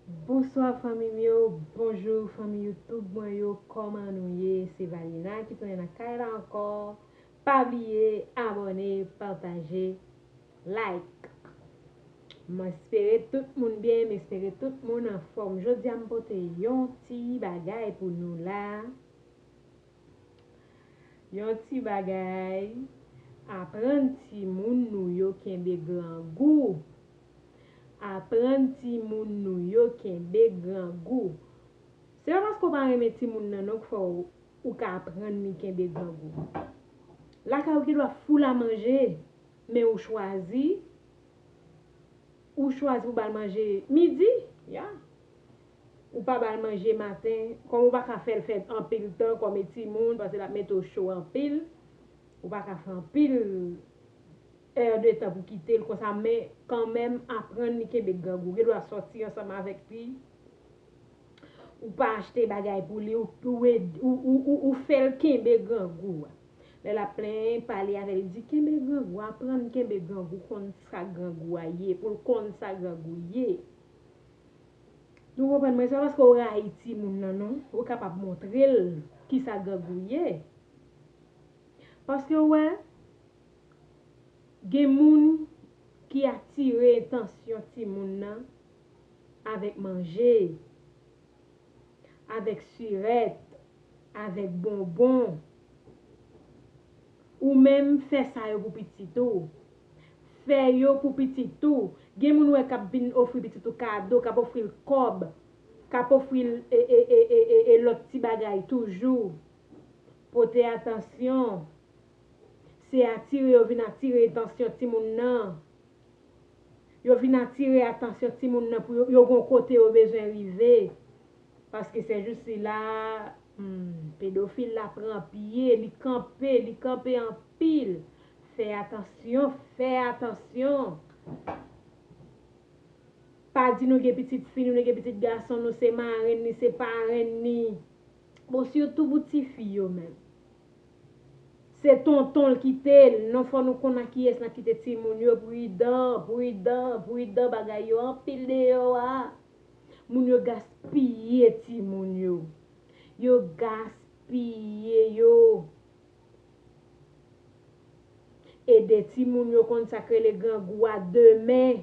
Bonsoir famille yo, bonjour famille YouTube, moi yo, comment nous y c'est Valina qui tourne dans Kaila encore. Pas oublier, abonner, partager, like. M'espérer tout le monde bien, m'espérer tout le monde en forme. Je dis à m'porter yon petit bagay pour nous là. Yon petit bagay. Apprendre ti moun nou yo kenbe grand goût. Apprendre ti moun nou yo kenbe grand goût. C'est pas parce qu'on va remettre ti moun nan non qu'il faut ou ka apprendre mi kenbe grand goût. La ka ou ki doit fou la manger, mais ou choisi pour bal manger midi, ya. Ou pas bal manger matin, comme ou pas ka faire en pile temps comme ti moun parce que la mettre au chaud en pile. Ou pas ka faire en pile heure de temps pour quitter le comme ça mais quand même apprendre mi kenbe grand goût. Il doit sortir ensemble avec lui. Ou pas acheter bagay pour lui ou faire kenbe grand goût. Elle a plein parler avec lui dit kenbe grand goût apprendre kenbe grand goût kon sa grand goût yé pour kon sa grand goût yé. Nous comprenons mais c'est parce qu'on Haïti moun nan non, ou capable montrer qui sa grand goût yé. Parce que ouais gen moun qui attire attention ti moun nan avec manger, avec surette, avec bonbon. Ou même faire ça yo pour petit tout. Faire yo pour petit tout. Gen moun wè k'ap vin offrir petit tout cadeau, k'ap offrir cob, k'ap offrir l'autre petit bagay toujours. Porter attention. C'est attirer yo vin attirer attention ti moun nan. Yo vin attirer attention ti moun nan pour yo gon côté yo besoin river. Parce que c'est juste là pédophile la prend pied, li camper en pile. Fais attention. Pas di nou gen petite fille, nou gen petite garçon, nou c'est marraine ni c'est parraine ni. Bon surtout pour ti fille yo même. C'est tonton qui tel, non faut nous connait qui est qui te ti moun yo prudent bagay yo en pile de yo a. Moun yo gaspiller ti moun yo. Yo gaspiller yo. Et des ti moun yo consacrer les grands goût à demain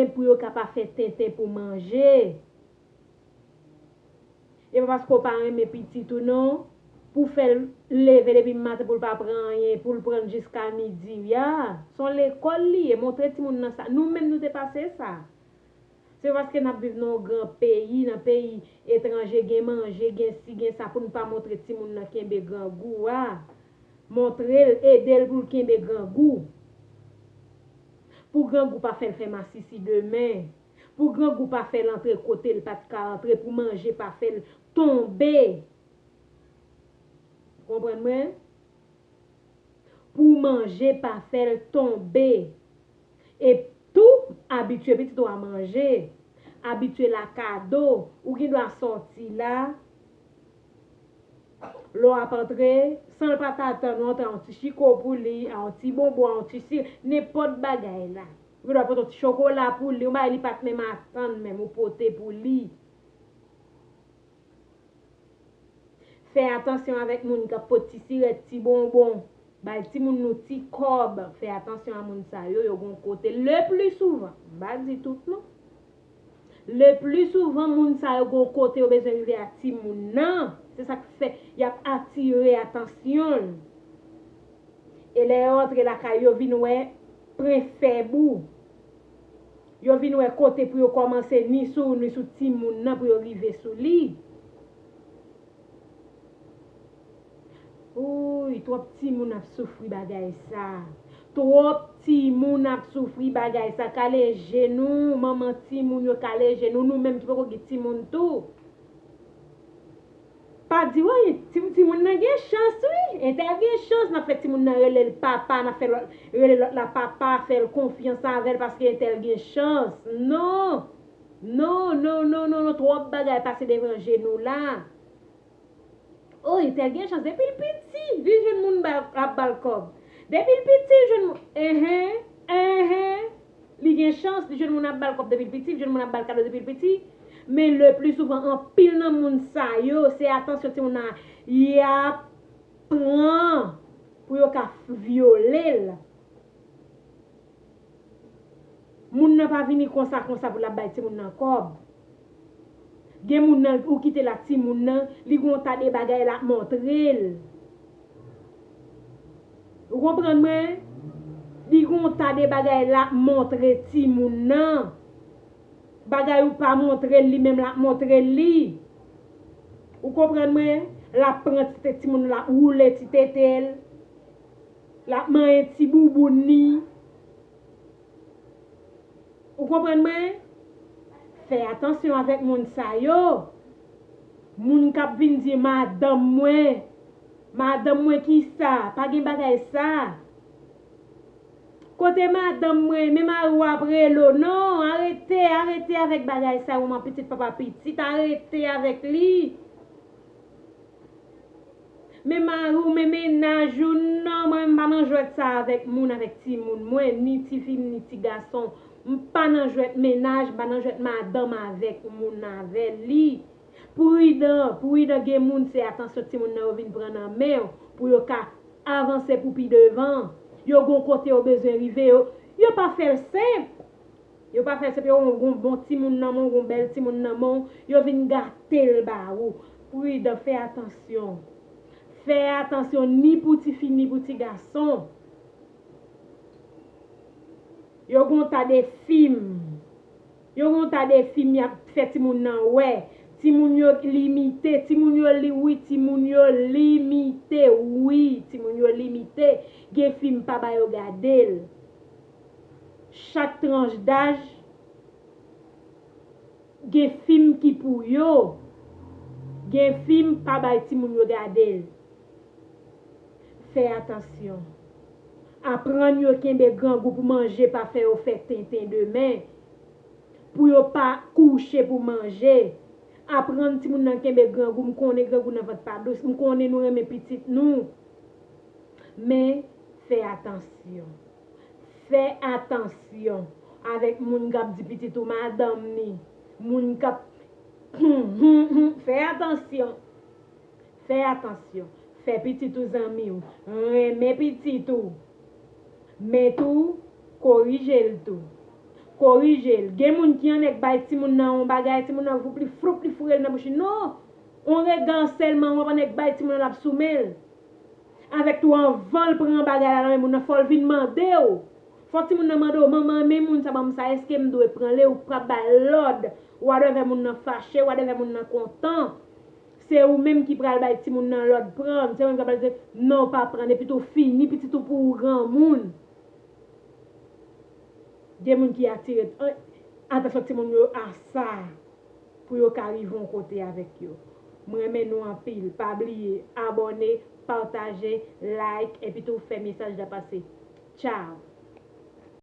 pour yo capable faire tintin pour manger. Et parce qu'on pas aimer petit tout non pour faire lever depuis matin pour pas prendre rien pour le prendre jusqu'à midi ya. Son l'école li et montrer ti moun nan ça. Nous même nous dépasser ça. C'est parce que nous vivons dans un grand pays, dans un pays étranger, gen manger, gen si, gen ça, pour ne pas montrer ti moun nan kenbe grand goût. Montrer, aider pour kenbe grand goût. Pour grand goût pas faire massissi demain. Pour grand goût pas faire l'entrée côté, le pas de entrer pour manger, pas faire tomber. Comprenez-moi? Pour manger, pas faire tomber. Et tout habitué petit à manger, habitué la cadeau ou qui doit sortir là l'on a entré sans le pas attendre un petit chico pour lui un petit bonbon un petit n'importe bagaille là vous doit prendre un petit chocolat pour lui ou ba il pas même attendre même ou porter pour lui. Fais attention avec moun ka petit sirette petit bonbon ba ti moun nou ti cob. Fais attention à moun sa yo gon côté le plus souvent ba di tout non. Le plus souvent moun sa yo gon côté yo besoin river à ti moun nan. C'est ça qui fait y a attiré attention. Et les autres la ka yo vinn wè préfère bou. Yo vinn wè côté pour yo commencer ni sou ti moun nan pour yo river sou li. Ouh, trop petit moun ap souffri bagay ça. Trop petit moun ap souffri bagay ça. Kale genou, maman ti moun yo kale genou, nous même qui pas ko ti moun tout. Pas di ouais, ti moun nan gen chance oui. Et t'as gen chance n'a fait ti moun nan relè le papa, n'a fait relè la papa faire confiance avec parce que tel gen chance. Non. Non, trop bagay passer devant genou là. Oh, il t'a gen chance depuis le petit, vi jeune moun à balcon. Depuis le petit jeune Li gen chance, li jeune moun ap bal kop depuis petit, jeune moun ap bal cadeau depuis petit. Mais le plus souvent, en pile nan moun sa yo, c'est attention ti moun a ya prend pour yo ka violer. Moun nan pa vini kon sa pour la bay ti moun nan kob. Gen moun nan ou kite la ti moun nan, li gon ta de bagay la montrel. Vous comprenez moi? Li gon ta de bagay la montre ti moun nan. Bagay ou pas montre li même la montre li. Vous comprenez moi? La prend ti moun la roule ti tetel. La man ti boubouni. Vous comprenez moi? Fais attention avec moun sa yo. Moun kap vin di madame moi qui ça? Pas gen bagay ça. Côté madame moi, même ou après l'eau, non, arrêtez avec bagay ça ou mon petit papa petit, arrêtez avec lui. Même ou même ménage ou non, moi pas nan jouet ça avec moun avec ti moun, moi ni ti fille ni ti garçon, pas nan jouet ménage, pas nan jouet madame avec moun avec lui. Pour y gen moun c'est attention ti moun nan vinn prendre en main pour yo ka avancer pour pi devant. Yo gon côté au besoin river yo pas faire simple. Yo pas faire simple, yo gon bon ti moun nan mon, gon bel ti moun nan mon, yo vinn gâter ba ou. Pour y faire attention. Fais attention ni pour ti fille ni pour ti garçon. Yo gon ta des films. Yo gon ta des films y a fait ti moun nan ouais. Ti moun yo limité, ti moun yo oui, ti moun yo limité, oui, ti moun yo limité. Gen film pa ba yo gadel. Chaque tranche d'âge gen film qui pour yo. Gen film pa ba ti moun yo gadel. Fais attention. Apprendre yo kembe grand goût pour manger, pas faire au fait tintin demain. Pour yo pas coucher pour manger. Apprendre ti moun nan kembe grand goût, m'konne grand goût nan votre pas douce, m'konne nous remet petite nous. Mais fais attention. Fais attention avec moun k'ap di petit ou madame ni. Moun k'ap fais attention. Fais attention. Fais petit ou zami ou. Remets petit ou. Mais tout corrige le tout. Corrige. Gen moun ki an ek bay ti moun nan on bagay ti moun nan vous plus frou plus fourel nan bouche. Non. On regarde seulement on ek bay ti moun nan ap soumel. Avec tout en vol prend bagay la moun nan faut vinn mande ou. Faut ti moun nan mande ou maman même moun sa bam sa est-ce que me doit prendre ou pra ba l'ordre ou adeve moun nan fâché ou adeve moun nan content. C'est ou même qui pral bay ti moun nan l'ordre prendre. C'est moun qui dire non pas prendre plutôt fini petit tout pour grand moun. Des moun qui attire attention ti moun yo à ça pour yo arriver côté avec yo. Moi remets nous en pile, pas oublier abonner, partager, like et puis tout faire message de passer. Ciao.